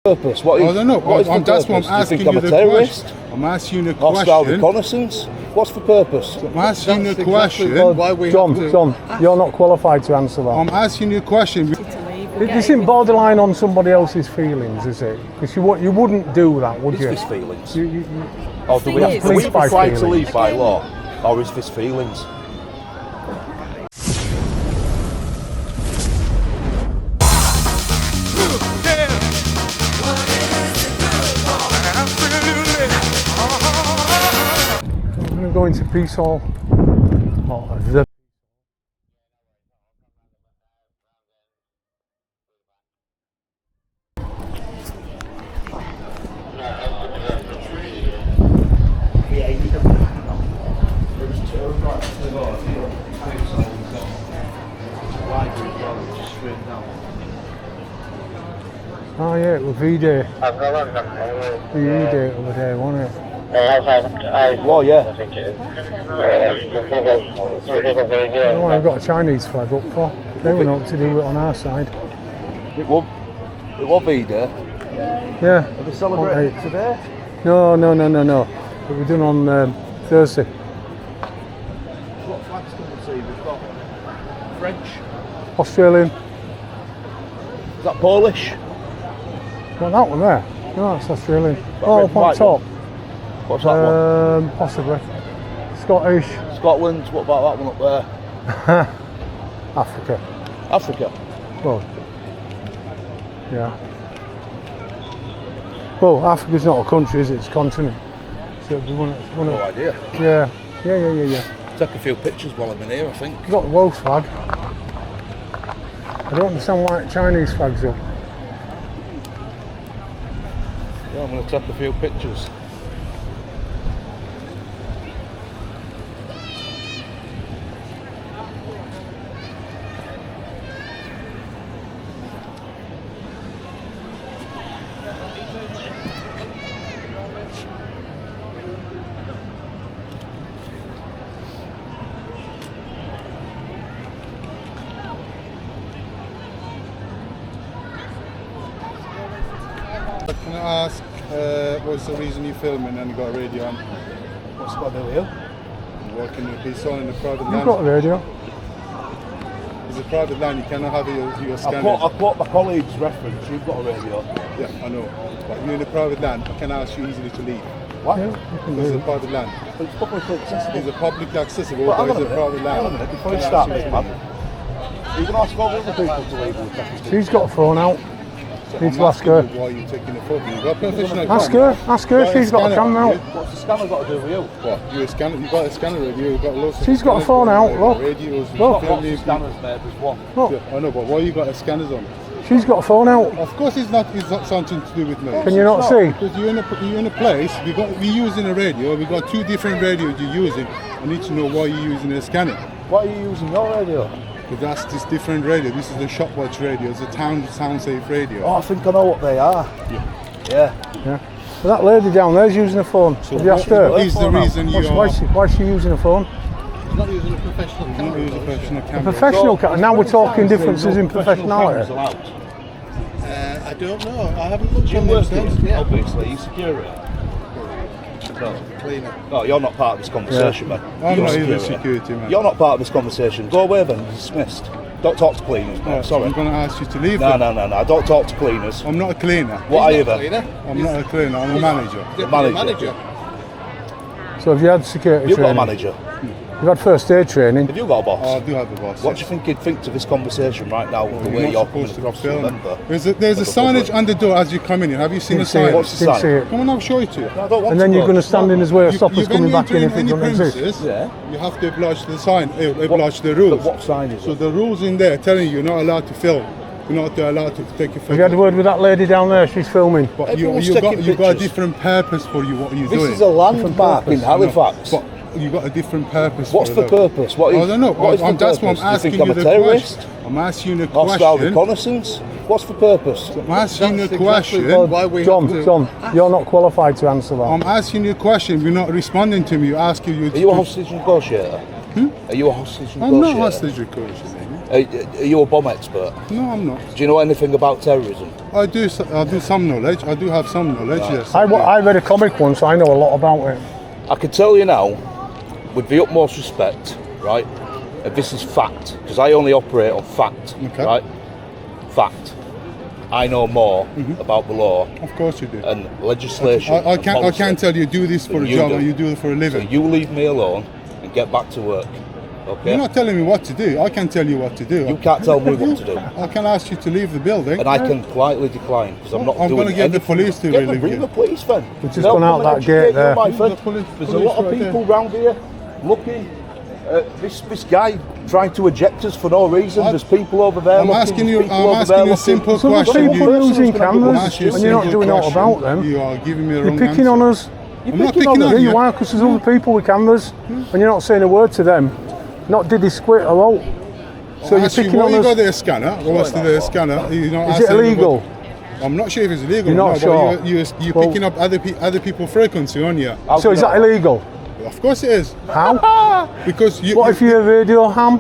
Purpose? What is, I don't know. That's what I'm asking you the question. I'm asking you the question. Hostile reconnaissance? What's the purpose? I'm asking you the question. Why we John, you're not qualified to answer that. I'm asking you a question. This isn't borderline on somebody else's feelings, is it? Because you wouldn't do that, would you? Is this feelings? Or do we have to be right to leave by law? Or is this feelings? I'm going to go into Peace Hall. Oh, the Oh yeah, it was V-Day. The E-Day over there, wasn't it? Well, yeah. Oh, I've got a Chinese flag up for. They were not to do it on our side. It was V-Day. Yeah. Have we celebrated it today? No. It was done on Thursday. What flags can we see? We've got French. Australian. Is that Polish? Well, that one there. No, that's Australian. Oh, up on top. What's that one? Possibly. Scottish. Scotland. What about that one up there? Africa. Africa. Well, yeah. Well, Africa's not a country, is it? It's a continent. So it'd be one No idea. Yeah. Take a few pictures while I'm in here, I think. You've got the Welsh flag. I don't understand why the Chinese flag's up. Yeah, I'm going to take a few pictures. Can I ask, what's the reason you're filming and you got a radio on? What's it got to do with you? I'm working with Peace Hall in a private land. You've got a radio. It's a private land, you cannot have your scanner. I quote my colleague's reference, you've got a radio. Yeah, I know. But you're in a private land, I can ask you easily to leave. What? Yeah, you can It's do a it. private land. But it's publicly accessible. It's a publicly accessible, But but it's a private hang on a land. minute, before you Can I start ask this, you man. to leave? You're going to ask all the other people to leave with that. She's got a phone out. Need to ask her. Why are you taking a photo? You've got a professional Ask camera. her. Ask her. She's got a camera out. What's the scanner got to do with you? What? You're a scanner. You've got a scanner radio. You've got loads of She's got a scanners phone going out, on, look. Radios. Look. Lots of filming. scanners, mate, there's one. Look, Yeah, I know, but why you got a scanners on? she's got a phone out. Of course, it's not something to do with me. Can you not see? Because you're in a place. We're using a radio. We got two different radios you're using. I need to know why you're using a scanner. Why are you using your radio? Because that's this different radio. This is the Shopwatch radio. It's a town sound safe radio. Oh, I think I know what they are. Yeah. Yeah. Well, that lady down there's using a phone. So Have you asked her? what is the reason you Why are? is she using a phone? He's not using a professional camera. Not using a professional camera. Professional camera. Now we're talking differences in professionality. I don't know. I haven't looked You on work them. here, obviously, you security. No. Cleaner. No, you're not part of this conversation, man. I'm You're not even security, man. You're not part of this conversation. Go away then, you're dismissed. Don't talk to cleaners, man. So Sorry. I'm going to ask you to leave. No, then. no. Don't talk to cleaners. I'm not a cleaner. What are you then? I'm not a cleaner. I'm a manager. Manager. So have you had security You've got a training? manager. You've had first aid training. Have you got a boss? Oh, I do have a boss. What do you think he'd think to this conversation right now, the way You're you're not coming supposed to across to film. a member? There's a of the signage public? on the door as you come in here. Have you seen Didn't the see it. sign? What's the Didn't sign? see it. Come on, I'll show it to you. I don't want And then to you're go. going to stand in his way to stop us when coming you back in enter if it any doesn't exist. premises, Yeah. you have to oblige the sign, oblige the rules. But what sign is So it? the rules in there telling you you're not allowed to film. You're not allowed to take a Have you had a photo. word with that lady down there? She's filming. But Everyone's you got taking a pictures. different purpose for you. What you're This doing. is a landmark in Halifax. But you got a different purpose. What's for the it. purpose? What is, I don't know. What is the That's what I'm purpose? Do you asking think I'm you a the terrorist? question. I'm asking you the Hostile question. reconnaissance? What's the purpose? I'm asking you the Well, question. Why we John, you're not qualified to answer that. I'm asking you a question. You're not responding to me. You're asking you. Are you a hostage negotiator? Are you a hostage I'm negotiator? not hostage negotiating. Are you a bomb expert? No, I'm not. Do you know anything about terrorism? I do some knowledge. I do have some knowledge, yes. I read a comic once, so I know a lot about it. I can tell you now, with the utmost respect, right, and this is fact, because I only operate on fact, Okay. right? Fact. I know more about the law Of course you do. and legislation. I and can't policy tell you do this for a than you job do. and you do it for a So living. you leave me alone and get back to work. Okay? You're not telling me what to do. I can tell you what to do. You can't tell me what to do. I can ask you to leave the building. And I can politely decline because I'm not I'm doing gonna get the anything. police to Get relieve bring you. the police then. We've just They'll gone out come and that gate educate you, there. my friend. The police There's a lot of right people there. round here looking. This guy trying to eject us for no reason. There's people over there. I'm looking, asking there's you. people I'm over asking there you a looking. simple Some of the question. people are using Person's gonna be cameras looking and you're not doing aught about them. You are giving me a You're wrong picking answer. on us. I'm not picking on Yeah, you. you are, because there's other people with cameras and you're not saying a word to them. Not did he squit or out. So you're Ask you, picking what on you got us. there, scanner? What's the scanner? You know, Is ask it illegal? everybody. I'm not sure if it's illegal. You're or not not, sure? But you're Well- picking up other people's frequency on you. How So do is you that know? illegal? Of course it is. How? Because you. What if you're a radio ham?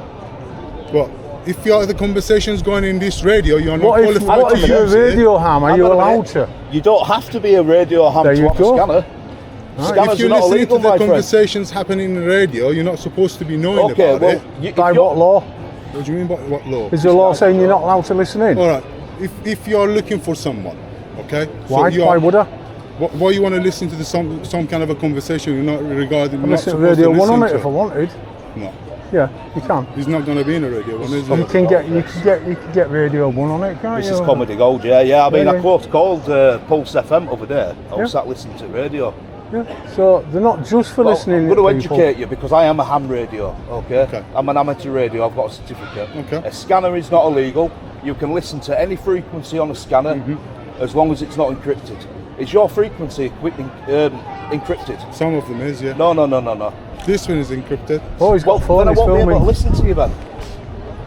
Well, if the conversation's going in this radio, you're not What if qualified to you're a use it. radio ham? Are Hang you on a allowed minute. to? You don't have to be a radio ham There to you have go. a scanner. If Scanners you're are not listening illegal, to the my friend. conversations happening in the radio, you're not supposed to be knowing Okay, about well, it. if By you're- what law? What do you mean by what law? Is the law saying you're not allowed to listen in? All right. If you're looking for someone, okay. Why? So Why would I? Why you want to listen to some kind of a conversation you're not regarding? I'm not listening to supposed Radio to 1 on listen it if I to? wanted. No, Yeah, you can. it's not going to be in a radio one, is You it? can get Radio 1 on it, can't This you? is comedy gold, yeah. I mean, Yeah, I yeah. called Pulse FM over there. I was Yeah. sat listening to radio. Yeah. So they're not just for Well, listening I'm going to people. educate you because I am a ham radio, okay? Okay. I'm an amateur radio, I've got a certificate. Okay. A scanner is not illegal. You can listen to any frequency on a scanner as long as it's not encrypted. Is your frequency encrypted? Some of them is, yeah. No. This one is encrypted. Oh, he's Well, got phone, then I he's won't be able to filming. listen to you then.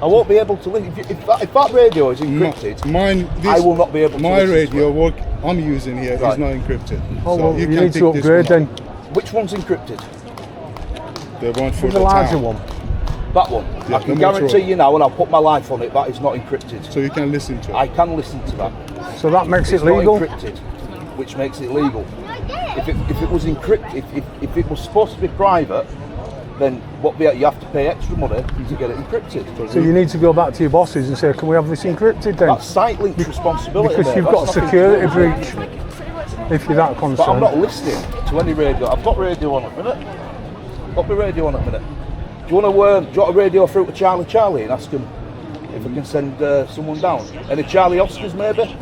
I won't be able to listen. If that radio is encrypted, Mine. This, I will not be able to My listen to radio work I'm using here is Right. not encrypted. Oh, so well, you can need to pick this upgrade one then. up. which one's encrypted? The one for The the larger town. one. That one. Yeah, I can the Metro. guarantee you now, and I'll put my life on it, that is not encrypted. So you can listen to it. I can listen to that. So that makes It's it legal. not encrypted, which makes it legal. If it was encrypted, if it was supposed to be private, then you have to pay extra money to get it encrypted. So you need to go back to your bosses and say, can we have this encrypted then? That's Sitelink's responsibility. Because mate. you've That's got a nothing to security do with me. breach. If you're that concerned. But I'm not listening to any radio. I've got radio on at the minute. Got my radio on at the minute. Do you want a radio through to Charlie and ask him if I can send someone down? Any Charlie Oscars maybe?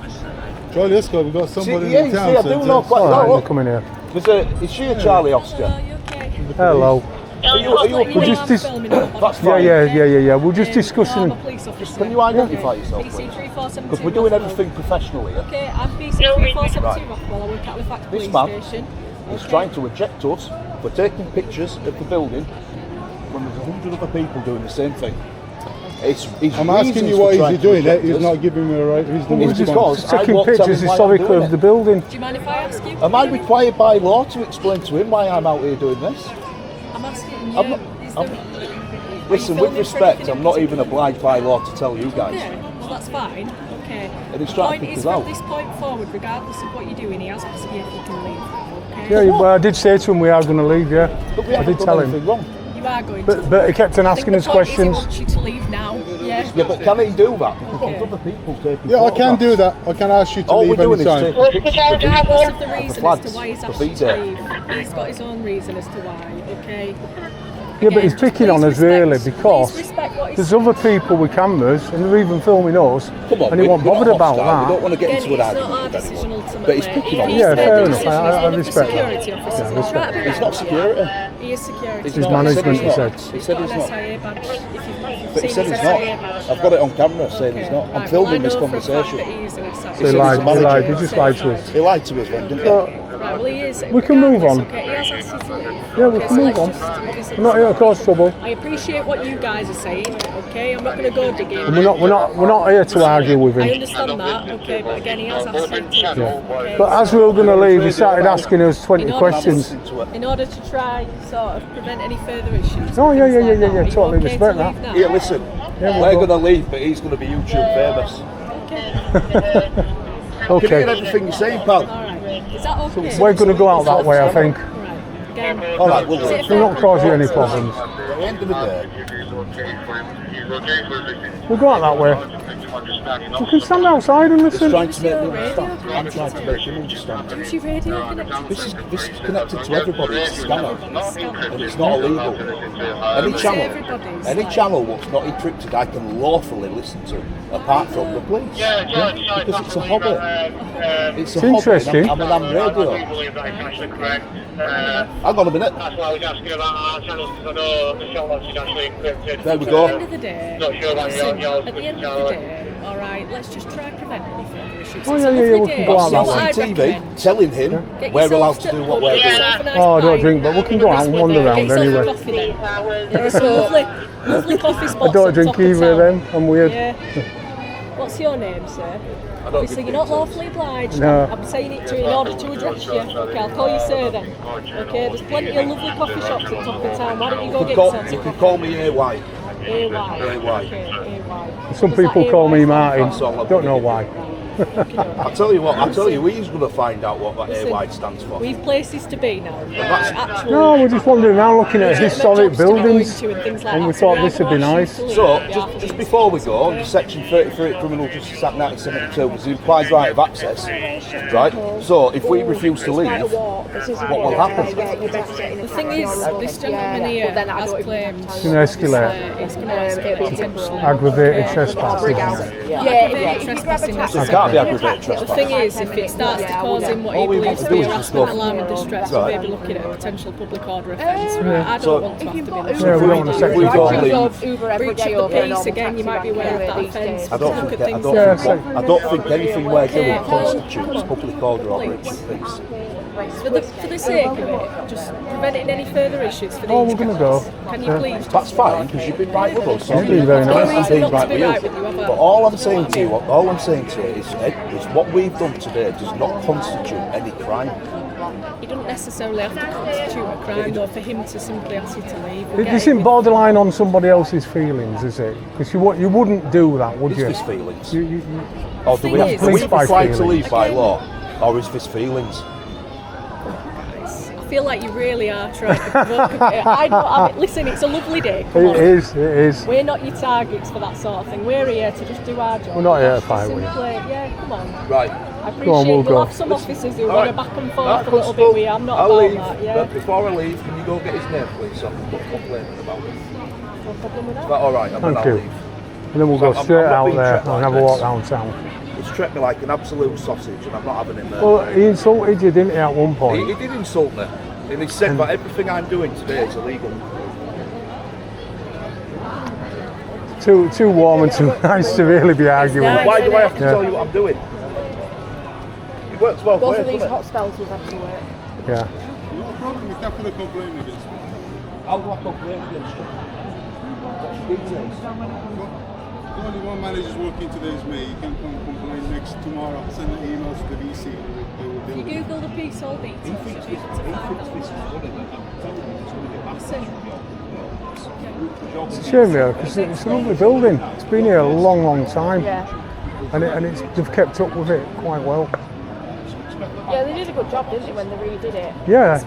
Charlie Oscar, we've got somebody yeah, in you town. see, I do know quite All right, well. they're coming here. Is she a Charlie Oscar? Hello. Are you a We're just dis- That's Yeah, fine. yeah. We're just discussing. Can you identify yourself, please? Because we're doing everything professionally here. Okay, I'm BC3472 Rockwell. I work at Halifax This Police man Station. is trying to eject us for taking pictures of the building when there's 100 other people doing the same thing. I'm asking you what is he doing. He's not giving me a right reasonable It's response. because Taking I won't tell pictures him why I'm historically doing of the it. building. Do you mind if I ask you? Am I required by law to explain to him why I'm out here doing this? I'm asking you. I'm not- Listen, with respect, I'm not even obliged by law to tell you guys. Okay, well that's fine. Okay. And he's The trying to point pick is, us from out. this point forward, regardless of what you're doing, he has asked you if you can leave. Okay. Yeah, well, I did say to him we are going to leave, yeah. But we I haven't did done tell anything him. wrong. You are going to. But he kept on I think asking the us point is he questions. wants you to leave now. Yeah. Yeah, but can he do that? Because there's other people taking Yeah, I can photographs. do that. I can ask you to All we're leave doing is anytime. taking pictures of the Regardless of the reason as flags to why he's for asked you V-Day. to leave, he's got his own reason as to why, okay? Yeah, but he's Again, picking on us please really respect- because please respect what he's there's other people with cameras and they're even filming us Come on, and he we're wasn't not bothered about hostile. We don't that. want to get Again, into an it's not our argument with decision anyone. ultimately. But he's picking on If us. Yeah, he's made fair the enough. decision, I he's one of the respect that. security officers. Yeah, He's respect right that. behind He's not you. security. He is security. He's His not. management, He he said said. He He's said got he's an not. SIA badge. If you've But he seen said his he's not. SIA badge. I've got it on camera saying he's not. I'm filming this conversation. So he lied, he just lied to us. He lied to us then, didn't he? So, Right, well, he is. We can move on. Okay, he has asked you to leave. yeah, we Okay, can so move let's on. just obviously- We're not here to cause trouble. I appreciate what you guys are saying. Okay, I'm not going to go digging. And we're not here to argue with I him. understand that. Okay, but again, he has asked you to. Okay. But as we were going to leave, he started asking us 20 In order to- questions. In order to try sort of prevent any further issues. Oh, yeah, things yeah, like yeah, that. yeah, Are you totally okay respect to that. leave now? Here, listen. Yeah, We're we'll going to leave, but he's going to be YouTube famous. Keep Okay. hearing everything you're saying, pal. Alright. Is that okay? We're going to go out that way, I think. Right. Again, All right, we'll is it leave. a We'll not fair cause you any compromise? problems. At the end of the day, We'll go out that way. You can stand outside and just listen. trying to make them understand. I'm trying to make them understand. Is your radio connected? This is connected to everybody. It's a scammer, and it's not illegal. Any channel what's not encrypted, I can lawfully listen to, apart from the police. Because it's a hobby. It's a hobby. interesting. I'm an radio. Hang on a minute. That's why I was asking about our channels, because I know the show launch is actually encrypted. There we At the go. end of the day, Not sure about listen, yours, at the end of the day, alright, let's just try and prevent any further issues. Oh, It's yeah, a yeah, lovely we day. can go out You know that what way. I'd TV recommend? telling him Get we're yourself allowed to do what we're get doing. yourself a nice Oh, I don't pint, drink, but we can go out and wander get around yourself a anyway. coffee then. There's some lovely coffee spots I don't on drink top of either of town. them. I'm weird. Yeah. What's your name, sir? don't Obviously, give you're not details. lawfully obliged. No. I'm saying it to you in order to address you. Okay, I'll call you sir then. Okay, there's plenty of lovely coffee shops at top of town. Why don't you go get yourself You some can coffee? call me AY. AY. AY. Okay, AY. Some Does that people call me AY Martin. That's all I've Don't know got. why. I tell you what, he's going to find out what that Listen, AY stands for. We've places to be now. that's- Actual No, we're just wandering around looking at legitimate historic jobs to be going buildings. to and things like And that. we So thought we this would either be ask you nice. to leave So, on behalf of just these before we people. go, under Section 33 of Criminal Justice Act 1972 was the implied right of access, right? So, if we refuse to leave, what will happen? The thing is, this gentleman here has claimed It's going to escalate. it's going to escalate potentially. Aggravated trespassing. Aggravated trespassing. It can't be aggravated The trespass. thing is, if it starts to cause him what he All we believes want to to be do is just harassment, go- alarm and distress, Right. we may be looking at a potential public order offence. Right? I don't So- want to have to be Yeah, we don't want to If section we don't five. leave, breach of the peace again. You might be aware of that offence. I don't Look think at things Yeah, I don't think anything we're doing constitutes public order or breach of peace. for the sake of it, just preventing any further issues for Oh, these we're gonna guys. go. Can you please? That's fine because you've been right with us. You've been very nice. I've been right with Not to be right you. with you, have I? But all I'm saying to you, is what we've done today does not constitute any crime. It doesn't necessarily have to constitute a crime, though, for him to simply ask you to leave. We'll It get isn't with- borderline on somebody else's feelings, is it? Because you wouldn't do that, would Is you? this feelings? You- Or do we Thing have is- to leave Police by required to feelings. leave by law? Or is this feelings? I feel like you really are trying to provoke a bit. I mean, listen, it's a lovely day. Come on. It is. We're not your targets for that sort of thing. We're here to just do our job. We're not here to Just fight with you. simply- Yeah, come on. Right. I appreciate Go on, we'll we'll go. have some officers who All want right. to back and All forth right, a little bit Constable, with you. I'm not I'll about leave, that. Yeah, but before I leave, can you go get his name, please? So I can put complaining about it. no problem with Is that. that all right? And then Thank I'll you. leave. And then we'll go I'm straight not out being there treated and like have a walk this. down town. He's treated me like an absolute sausage, and I'm not having him there. Well, he insulted you, didn't he, at one He point? did insult me, and he said that everything I'm doing today is illegal. Too warm and too nice to really be arguing. nice. Why do I have to Yeah. tell you what I'm doing? It works both Those ways, are these doesn't hot it? spells we've had to work. Yeah. No problem, you can put a complaint against me. How do I complain against you? What's your details? The only one manager's working today is me. You can come complain next tomorrow. Send an email to the VC. They will If deal you with it. Google the piece all He details, thinks you'll be this able to find is funny, but I'm telling you, it's going to get back. Listen. It's a shame, yeah, because it's a lovely building. It's been here a long time. Yeah. And they've kept up with it quite well. Yeah, they did a good job, didn't they, when they redid it? Yeah.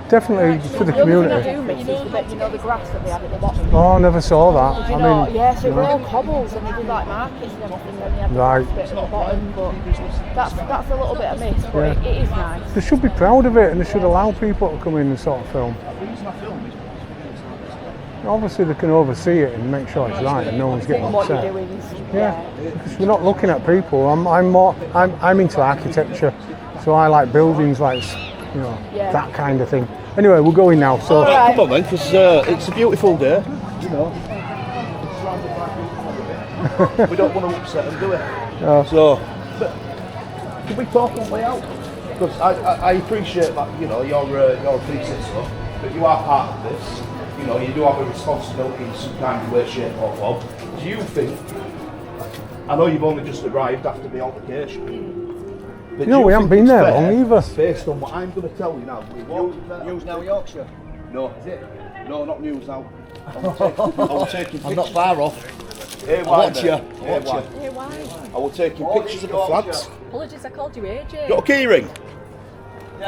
Definitely for the The only thing I community. do miss is the bit, the grass that they had at the bottom. Oh, I never saw that. Yeah, so it were all cobbles and they did like markets and everything and they had the Right. grass bit at the bottom, but that's a little bit I miss, but Yeah. it is nice. They should be proud of it and they should allow people to come in and sort of film. Obviously they can oversee it and make sure it's right and no one's getting What you're upset. doing is, Yeah, because we're not looking at people. I'm into architecture, so I like buildings like, Yeah. that kind of thing. Anyway, we're going now, so Alright. Come on then, because it's a beautiful day, you know. We don't want to upset them, do we? No. So, but can we talk on the way out? Because I appreciate that, you're a police officer, but you are part of this. You do have a responsibility in some kind of way, shape or form. Do you think, I know you've only just arrived after the altercation, but No, do you we haven't think been it's there fair, long either. Based on what I'm going to tell you now, we walked there. Use now Yorkshire. No. Is it? No, not news now. I was taking I'm not far off. Hey, I watch you. Hey, why? Hey, why? I was taking pictures of the flags. Apologies, I called you AJ. Got a key ring?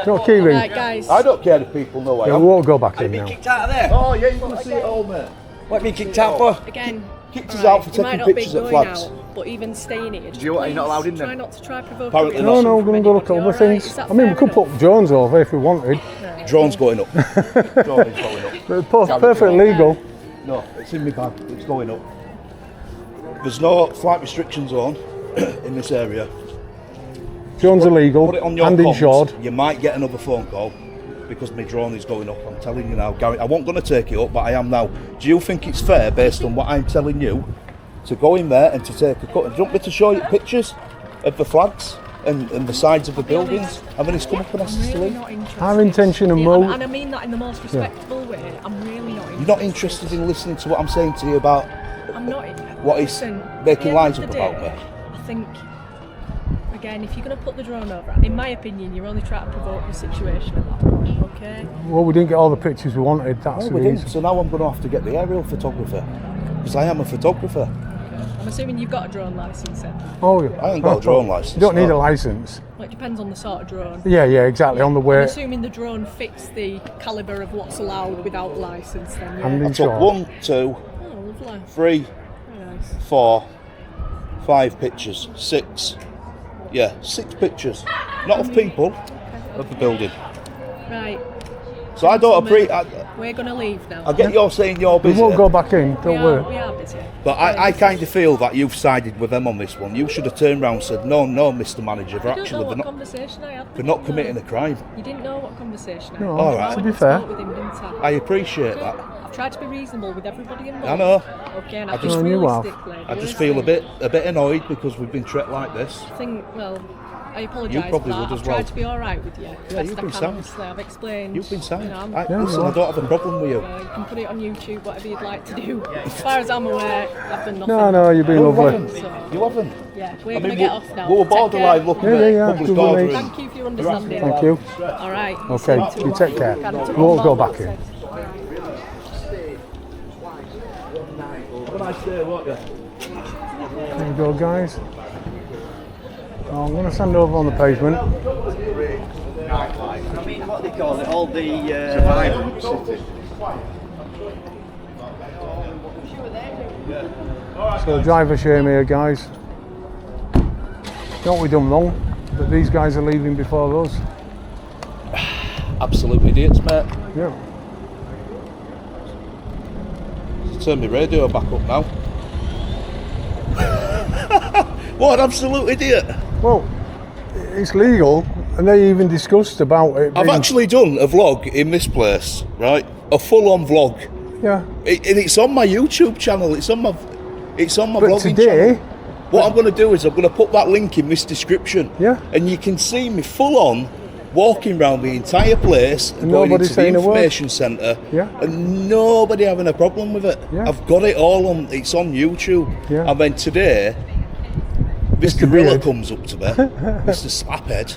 Got a key ring. Right, guys. I don't care if people know I Yeah, am. we won't go back in now. Kicked out of there. Oh yeah, you're going to see it all, mate. What me kicked out for? Again, Kicked us right, out for you might taking not be pictures of going flags. out, but even staying here, just you- are you not please allowed in try then? not to try provoke Apparently a not. No, reaction no, we're from going to go look at anybody, other alright? things. Is that I mean, we fair could enough? put drones over if we wanted. Drone's going up. Drone is going up. But it's perfectly legal. No, it's in my bag. It's going up. There's no flight restriction zone in this area. Drones are legal Put it on your and comms, insured. You might get another phone call because my drone is going up. I'm telling you now, Gary. I wasn't going to take it up, but I am now. Do you think it's fair, based on what I'm telling you, to go in there and to take a cut? Do you want me to show you pictures of the flags and the sides of the buildings? And then he's come up and asked us to Really leave. not interested. Our intention and Yeah, mo- and I mean that in the most respectful way. I'm really not interested. You're not interested in listening to what I'm saying to you about I'm not. what he's Listen, making at lies the up end of about the me. day, I think, again, if you're going to put the drone over, in my opinion, you're only trying to provoke the situation at that point, okay? Well, we didn't get all the pictures we wanted. That's No, the we reason. didn't. So now I'm going to have to get the aerial photographer because I am a photographer. I'm assuming you've got a drone license then. Oh, yeah. I ain't got a drone licence. You don't need no. a license. Well, it depends on the sort of drone. Yeah, exactly. On the I'm way. assuming the drone fits the calibre of what's allowed without license then, yeah. And I took insured. 1, 2, Oh, lovely. 3, Very nice. 4, 5 pictures, 6. Yeah, 6 pictures. Not of people, of the building. Right, So I don't appreciate. we're going to leave now. I get you're saying you're We busy, won't go back in. Don't we worry. are busy. but I kind of feel that you've sided with them on this one. You should have turned around and said, no, Mr. Manager, You they're don't know actually what they're not, conversation I had. they're not committing a crime. You didn't know what conversation I had. No, All right. I to went be and fair. spoke with him, didn't I? I appreciate that. I've tried to be reasonable with everybody involved. I know. Okay, and I I just- think No, you have. realistically, I just feel a bit annoyed because we've been treated like this. I think, well, I apologise You for probably that. would as I've tried well. to be alright with you. Best you've I been can, sound. obviously. I've explained. You've been sound. You know, Listen, I don't have a problem with you. you can put it on YouTube, whatever you'd like to do. As far as I'm aware, I've done nothing. No, you've been You lovely. haven't. So, You haven't. yeah, we're I going to mean, get off now. we were Take care. borderline looking Yeah, at public good order. night. Thank you for your understanding. Thank you. Alright. Okay, you take care. We won't go back in. Have a nice day, won't you? There we go, guys. Oh, I'm going to stand over on the pavement. I mean, what do they call it? All the So driver shame here, guys. Don't we done wrong? But these guys are leaving before us. Absolute idiots, mate. Yeah. Turn my radio back up now. What an absolute idiot! Well, it's legal, and they even discussed about it. I've being- actually done a vlog in this place, right? A full-on vlog, Yeah. and it's on my YouTube channel. It's on my But vlogging today, channel. What I'm going to do is I'm going to put that link in this description. Yeah. And you can see me full-on walking around the entire place and going nobody into the saying a word. information centre. Yeah. And nobody having a problem with it. Yeah. I've got it all on. It's on YouTube. Yeah. And then today, this Mr. gorilla Beard. comes up to me, Mr. Slaphead,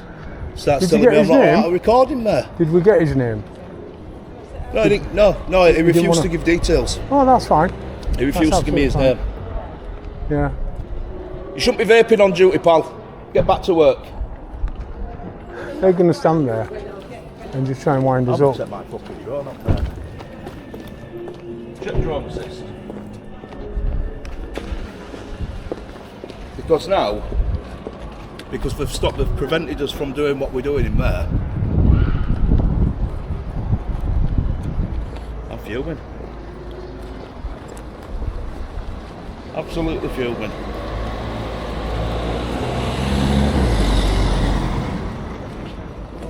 starts Did you telling me get I'm his not name? allowed to record him there. did we get his name? No, I didn't. No, he didn't refused wanna- to give details. Oh, that's fine. He refused to give me his absolutely name. Yeah. You shouldn't be vaping on duty, pal. Get back to work. They're going to stand there and just try and wind us I'm up. set my fucking drone up there. Check drone assist. Because now, because they've prevented us from doing what we're doing in there. I'm fuming. Absolutely fuming.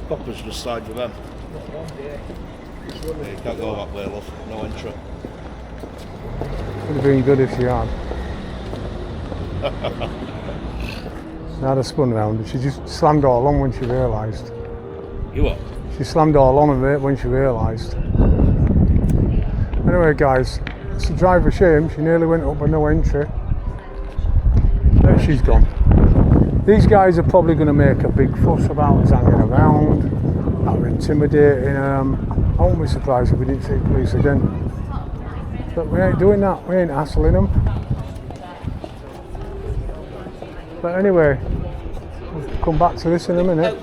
Coppers just side with them. Yeah, you can't go that way, love. No entry. Would have been good if she had. I'd have spun round, but she just slammed all on when she realised. You what? She slammed all on of it when she realised. Anyway, guys, it's a driver shame. She nearly went up with no entry. There she's gone. These guys are probably going to make a big fuss about us hanging around. That were intimidating. I won't be surprised if we didn't see police again. But we ain't doing that. We ain't hassling them. But anyway, we'll come back to this in a minute.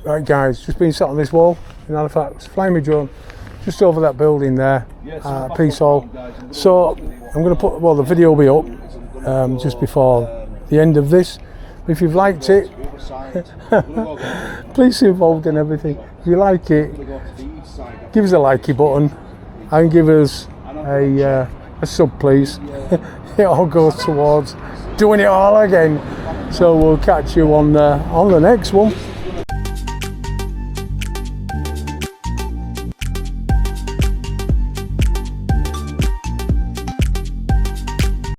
Right guys, just been sat on this wall in Halifax, flying my drone just over that building there, Peace Hall. So I'm going to put, well, the video will be up just before the end of this. If you've liked it, please be involved in everything. If you like it, give us a likey button and give us a sub please. It all goes towards doing it all again. So we'll catch you on the next one.